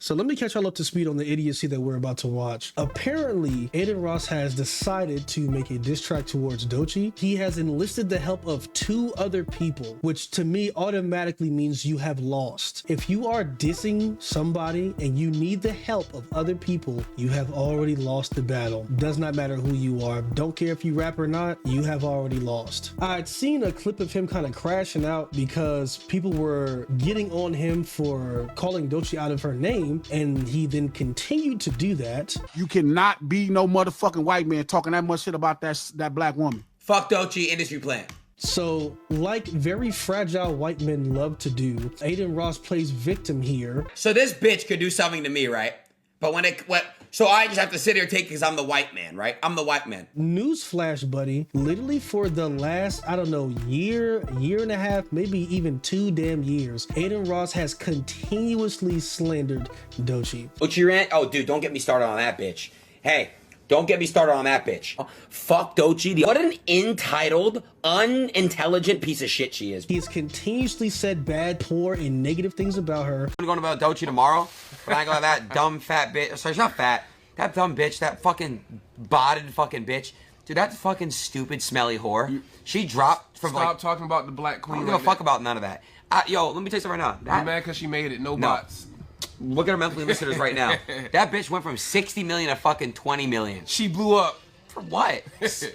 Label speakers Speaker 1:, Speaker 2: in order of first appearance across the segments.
Speaker 1: So let me catch y'all up to speed on the idiocy that we're about to watch. Apparently, Adin Ross has decided to make a diss track towards Doechii. He has enlisted the help of 2 other people, which to me automatically means you have lost. If you are dissing somebody and you need the help of other people, you have already lost the battle. Does not matter who you are. Don't care if you rap or not, you have already lost. I'd seen a clip of him kind of crashing out because people were getting on him for calling Doechii out of her name, and he then continued to do that.
Speaker 2: You cannot be no motherfucking white man talking that much shit about that black woman.
Speaker 3: Fuck Doechii, industry plant.
Speaker 1: So, like very fragile white men love to do, Adin Ross plays victim here.
Speaker 3: So this bitch could do something to me, right? But so I just have to sit here and take it because I'm the white man, right? I'm the white man.
Speaker 1: Newsflash, buddy. Literally for the last, I don't know, year and a half, maybe even 2 damn years, Adin Ross has continuously slandered Doechii.
Speaker 3: Doechii rant? Oh, dude, don't get me started on that bitch. Hey, don't get me started on that bitch. Fuck Doechii. What an entitled, unintelligent piece of shit she is.
Speaker 1: He has continuously said bad, poor, and negative things about her.
Speaker 3: I'm going about Doechii tomorrow, but I ain't gonna have that dumb fat bitch. Sorry, she's not fat. That dumb bitch, that fucking botted fucking bitch. Dude, that fucking stupid, smelly whore. She dropped from
Speaker 4: Stop talking about the black queen.
Speaker 3: I don't give a fuck about none of that. Yo, let me tell you something right now.
Speaker 4: I'm mad because she made it. No bots.
Speaker 3: Look at her monthly listeners right now. That bitch went from 60 million to fucking 20 million.
Speaker 4: She blew up.
Speaker 3: For what?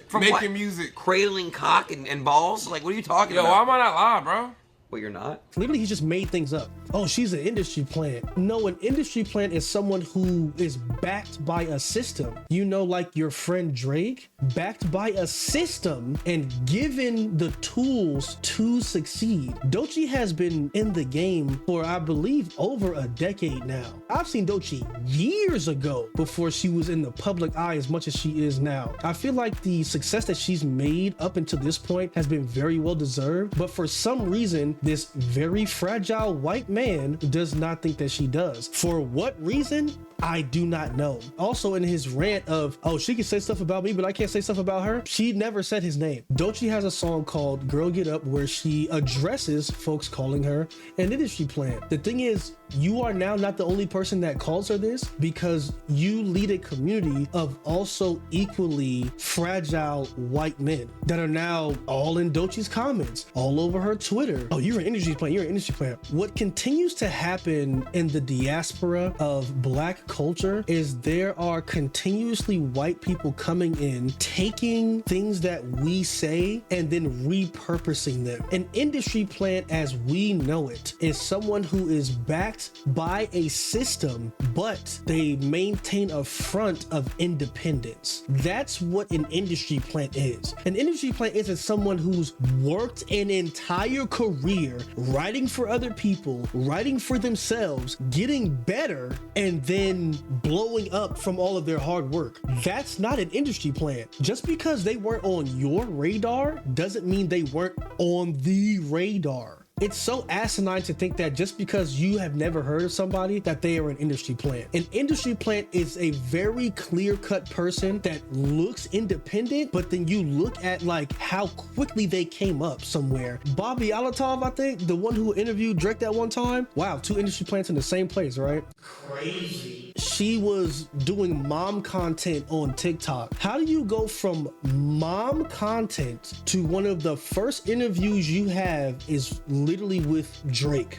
Speaker 3: From
Speaker 4: making
Speaker 3: what?
Speaker 4: music.
Speaker 3: Cradling cock and balls? Like, what are you talking about?
Speaker 4: Yo, why am I not live, bro?
Speaker 3: Well, you're not.
Speaker 1: Literally, he just made things up. Oh, she's an industry plant. No, an industry plant is someone who is backed by a system. You know, like your friend Drake, backed by a system and given the tools to succeed. Doechii has been in the game for, I believe, over a decade now. I've seen Doechii years ago before she was in the public eye as much as she is now. I feel like the success that she's made up until this point has been very well deserved, but for some reason, this very fragile white man does not think that she does. For what reason? I do not know. Also in his rant of, oh, she can say stuff about me, but I can't say stuff about her. She never said his name. Doechii has a song called Girl Get Up where she addresses folks calling her an industry plant. The thing is, you are now not the only person that calls her this because you lead a community of also equally fragile white men that are now all in Doechii's comments, all over her Twitter. Oh, you're an industry plant, you're an industry plant. What continues to happen in the diaspora of black culture is there are continuously white people coming in, taking things that we say and then repurposing them. An industry plant, as we know it, is someone who is backed by a system, but they maintain a front of independence. That's what an industry plant is. An industry plant isn't someone who's worked an entire career writing for other people, writing for themselves, getting better, and then blowing up from all of their hard work. That's not an industry plant. Just because they weren't on your radar doesn't mean they weren't on the radar. It's so asinine to think that just because you have never heard of somebody that they are an industry plant. An industry plant is a very clear-cut person that looks independent, but then you look at like how quickly they came up somewhere. Bobby Alatov, I think, the one who interviewed Drake that one time. Wow, 2 industry plants in the same place, right? Crazy. She was doing mom content on TikTok. How do you go from mom content to one of the first interviews you have is literally with Drake?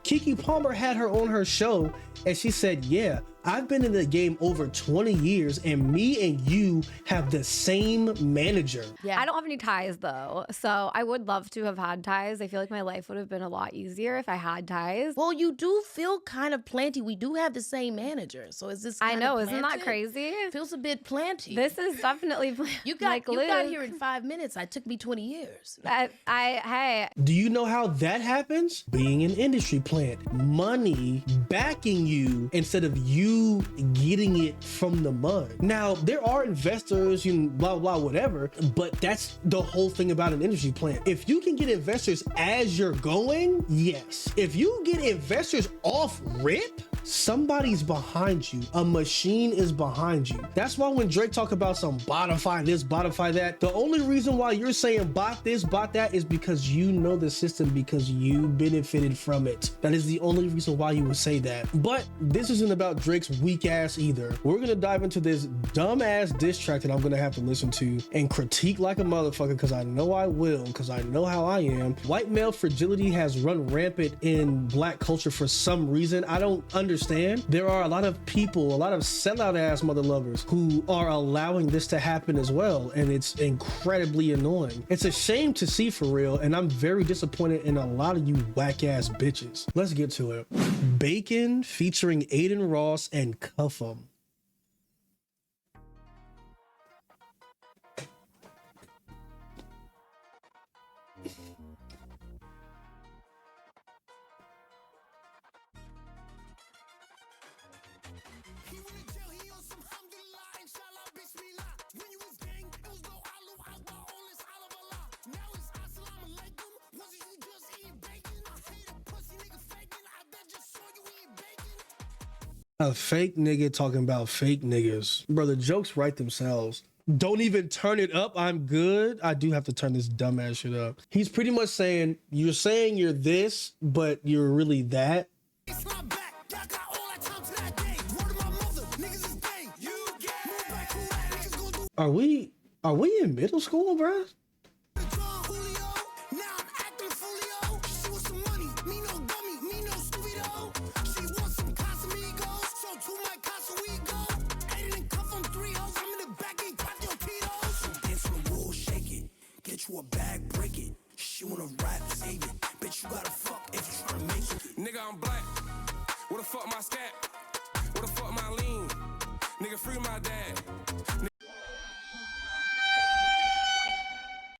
Speaker 1: Keke Palmer had her on her show and she said, yeah, I've been in the game over 20 years and me and you have the same manager.
Speaker 5: Yeah. I don't have any ties though. So I would love to have had ties. I feel like my life would have been a lot easier if I had ties.
Speaker 6: Well, you do feel kind of planty. We do have the same manager. So is this
Speaker 5: I know, isn't that crazy?
Speaker 6: Feels a bit planty.
Speaker 5: This is definitely planty.
Speaker 6: You got here in 5 minutes. It took me 20 years.
Speaker 5: Hey.
Speaker 1: Do you know how that happens? Being an industry plant. Money backing you instead of you you getting it from the mud. Now, there are investors, you know, blah, blah, whatever, but that's the whole thing about an industry plan. If you can get investors as you're going, yes. If you get investors off rip, somebody's behind you. A machine is behind you. That's why when Drake talk about some botify this, botify that, the only reason why you're saying bot this, bot that is because you know the system, because you benefited from it. That is the only reason why you would say that. But this isn't about Drake's weak ass either. We're gonna dive into this dumb ass diss track that I'm gonna have to listen to and critique like a motherfucker, because I know I will, because I know how I am. White male fragility has run rampant in black culture for some reason. I don't understand. There are a lot of people, a lot of sellout ass mother lovers who are allowing this to happen as well, and it's incredibly annoying. It's a shame to see, for real, and I'm very disappointed in a lot of you whack ass bitches. Let's get to it. Bacon featuring Adin Ross and Cuffem. A fake nigga talking about fake niggas. Bro, the jokes write themselves. Don't even turn it up, I'm good. I do have to turn this dumbass shit up. He's pretty much saying you're this, but you're really that. Are we in middle school, bro?
Speaker 7: You a bag, break it. She wanna rap, save it. Bitch, you gotta fuck if you tryna make it.
Speaker 8: Nigga, I'm black. What the fuck my scat? What the fuck my lean? Nigga, free my dad.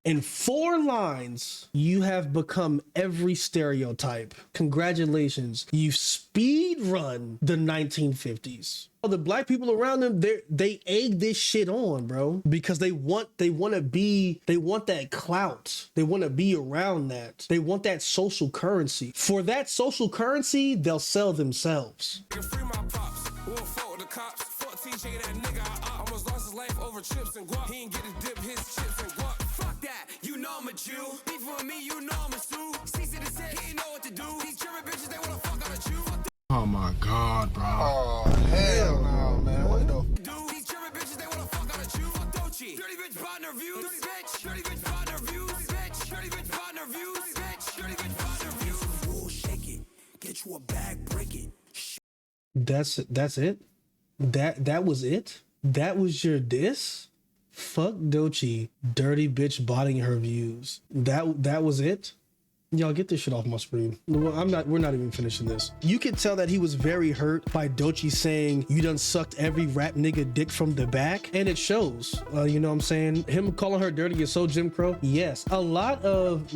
Speaker 1: In 4 lines, you have become every stereotype. Congratulations. You speed run the 1950s. The black people around them, they egg this shit on, bro, because they want that clout. They want to be around that. They want that social currency. For that social currency, they'll sell themselves.
Speaker 8: Nigga, free my pops. Won't fuck with the cops. Fuck TJ, that nigga I almost lost his life over chips and guap. He ain't get to dip his chips and guap. Fuck that, you know I'm a Jew. Beef with me, you know I'm a Sue. CC the set, he ain't know what to do. These German bitches, they wanna fuck out of you.
Speaker 2: Oh my God, bro.
Speaker 7: Oh, hell no, man. What the
Speaker 8: Dude, these German bitches, they wanna fuck out of you. Fuck Doechii. Dirty bitch partner views. Dirty bitch. Dirty bitch partner views. Bitch. Dirty bitch partner views. Bitch. Dirty bitch partner views.
Speaker 7: We'll shake it. Get you a bag, break it.
Speaker 1: That's it? That was it? That was your diss? Fuck Doechii. Dirty bitch botting her views. That was it? Y'all get this shit off my screen. We're not even finishing this. You could tell that he was very hurt by Doechii saying you done sucked every rap nigga dick from the back, and it shows. You know what I'm saying? Him calling her dirty is so Jim Crow. Yes, a lot of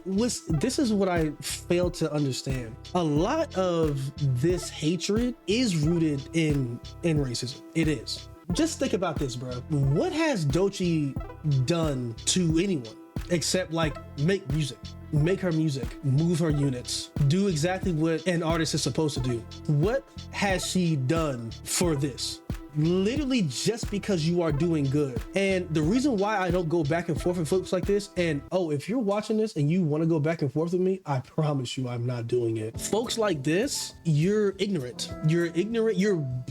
Speaker 1: this is what I fail to understand. A lot of this hatred is rooted in racism. It is. Just think about this, bro. What has Doechii done to anyone except make music? Make her music, move her units, do exactly what an artist is supposed to do. What has she done for this? Literally just because you are doing good. And the reason why I don't go back and forth with folks like this, and if you're watching this and you want to go back and forth with me, I promise you I'm not doing it. Folks like this, you're ignorant. You're ignorant. You're not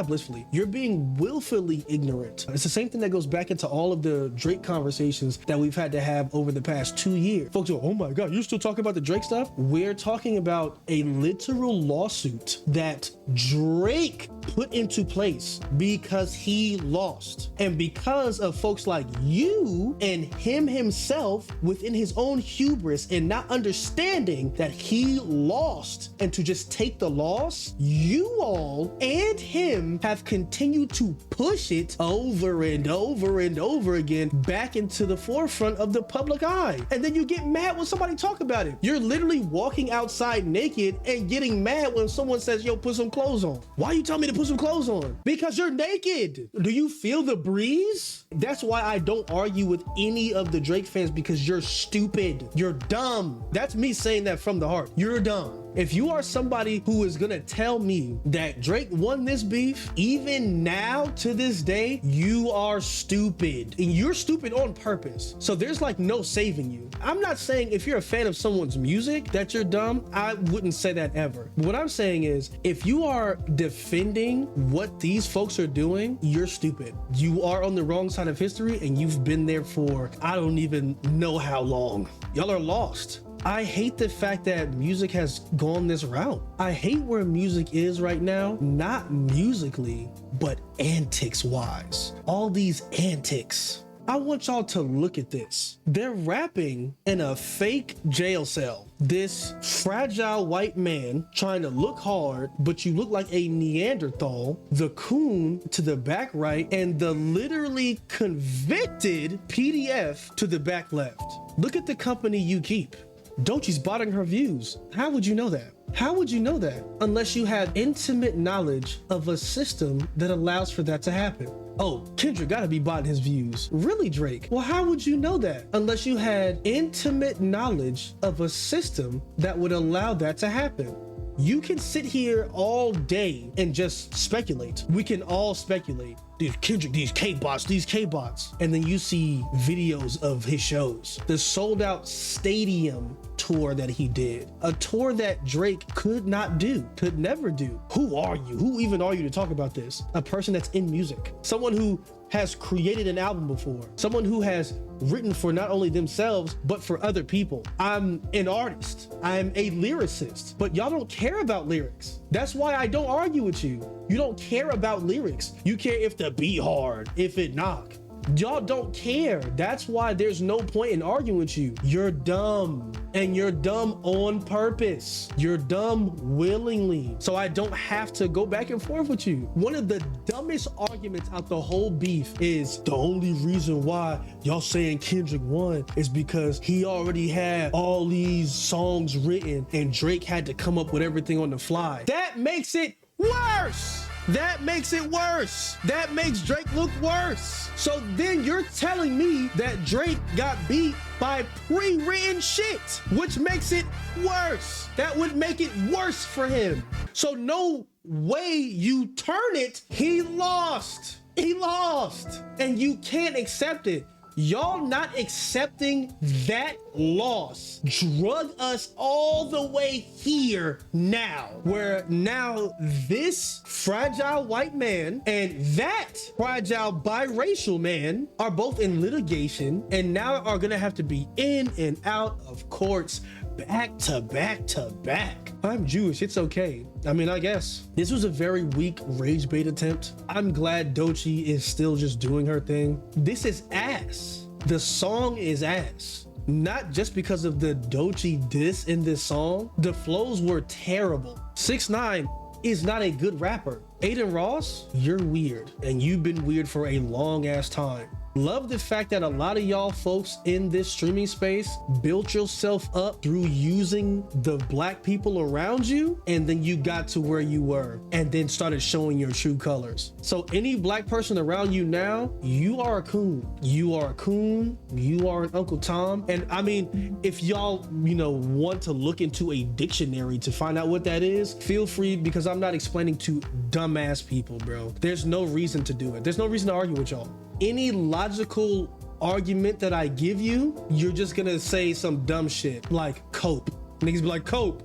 Speaker 1: blissfully. You're being willfully ignorant. It's the same thing that goes back into all of the Drake conversations that we've had to have over the past 2 years. Folks go, oh my God, you're still talking about the Drake stuff? We're talking about a literal lawsuit that Drake put into to place because he lost. And because of folks like you and him himself within his own hubris and not understanding that he lost and to just take the loss, you all and him have continued to push it over and over and over again back into the forefront of the public eye. And then you get mad when somebody talk about it. You're literally walking outside naked and getting mad when someone says, yo, put some clothes on. Why you tell me to put some clothes on? Because you're naked. Do you feel the breeze? That's why I don't argue with any of the Drake fans, because you're stupid. You're dumb. That's me saying that from the heart. You're dumb. If you are somebody who is gonna tell me that Drake won this beef, even now to this day, you are stupid. And you're stupid on purpose. So there's like no saving you. I'm not saying if you're a fan of someone's music that you're dumb. I wouldn't say that ever. What I'm saying is, if you are defending what these folks are doing, you're stupid. You are on the wrong side of history and you've been there for I don't even know how long. Y'all are lost. I hate the fact that music has gone this route. I hate where music is right now, not musically, but antics wise. All these antics. I want y'all to look at this. They're rapping in a fake jail cell. This fragile white man trying to look hard, but you look like a Neanderthal, the coon to the back right, and the literally convicted PDF to the back left. Look at the company you keep. Doechii's botting her views. How would you know that? How would you know that? Unless you had intimate knowledge of a system that allows for that to happen. Oh, Kendrick gotta be botting his views. Really, Drake? Well, how would you know that? Unless you had intimate knowledge of a system that would allow that to happen. You can sit here all day and just speculate. We can all speculate. These Kendrick, these K-bots. And then you see videos of his shows. The sold out stadium tour that he did. A tour that Drake could not do, could never do. Who are you? Who even are you to talk about this? A person that's in music. Someone who has created an album before. Someone who has written for not only themselves, but for other people. I'm an artist. I'm a lyricist. But y'all don't care about lyrics. That's why I don't argue with you. You don't care about lyrics. You care if the beat hard, if it knock. Y'all don't care. That's why there's no point in arguing with you. You're dumb, and you're dumb on purpose. You're dumb willingly. So I don't have to go back and forth with you. One of the dumbest arguments out the whole beef is the only reason why y'all saying Kendrick won is because he already had all these songs written and Drake had to come up with everything on the fly. That makes it worse. That makes it worse. That makes Drake look worse. So then you're telling me that Drake got beat by pre-written shit, which makes it worse. That would make it worse for him. So no way you turn it, he lost. He lost. And you can't accept it. Y'all not accepting that loss drug us all the way here now, where now this fragile white man and that fragile biracial man are both in litigation and now are gonna have to be in and out of courts back to back to back. I'm Jewish, it's okay. I mean, I guess. This was a very weak rage bait attempt. I'm glad Doechii is still just doing her thing. This is ass. The song is ass. Not just because of the Doechii diss in this song. The flows were terrible. 6ix9ine is not a good rapper. Adin Ross, you're weird. And you've been weird for a long ass time. Love the fact that a lot of y'all folks in this streaming space built yourself up through using the black people around you, and then you got to where you were and then started showing your true colors. So any black person around you now, you are a coon. You are a coon. You are an Uncle Tom. And I mean, if y'all, want to look into a dictionary to find out what that is, feel free, because I'm not explaining to dumbass people, bro. There's no reason to do it. There's no reason to argue with y'all. Any logical argument that I give you, you're just gonna say some dumb shit like cope. Niggas be like, cope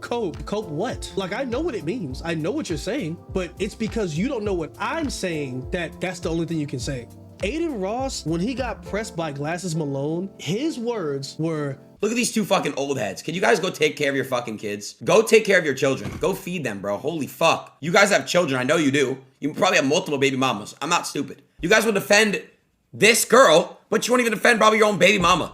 Speaker 1: what? Like, I know what it means. I know what you're saying, but it's because you don't know what I'm saying that's the only thing you can say. Adin Ross, when he got pressed by Glasses Malone, his words were,
Speaker 3: Look at these two fucking old heads. Can you guys go take care of your fucking kids? Go take care of your children. Go feed them, bro. Holy fuck. You guys have children. I know you do. You probably have multiple baby mamas. I'm not stupid. You guys will defend this girl, but you won't even defend probably your own baby mama.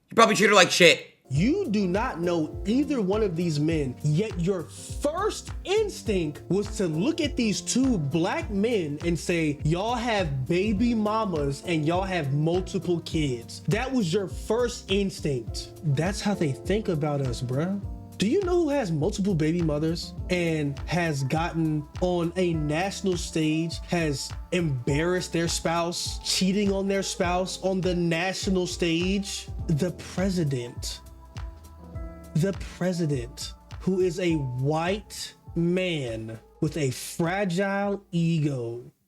Speaker 3: You probably treat her like shit.
Speaker 1: You do not know either one of these men, yet your first instinct was to look at these two black men and say, y'all have baby mamas and y'all have multiple kids. That was your first instinct. That's how they think about us, bruh. Do you know who has multiple baby mothers and has gotten on a national stage, has embarrassed their spouse, cheating on their spouse on the national stage? The president. The president, who is a white man with a fragile ego.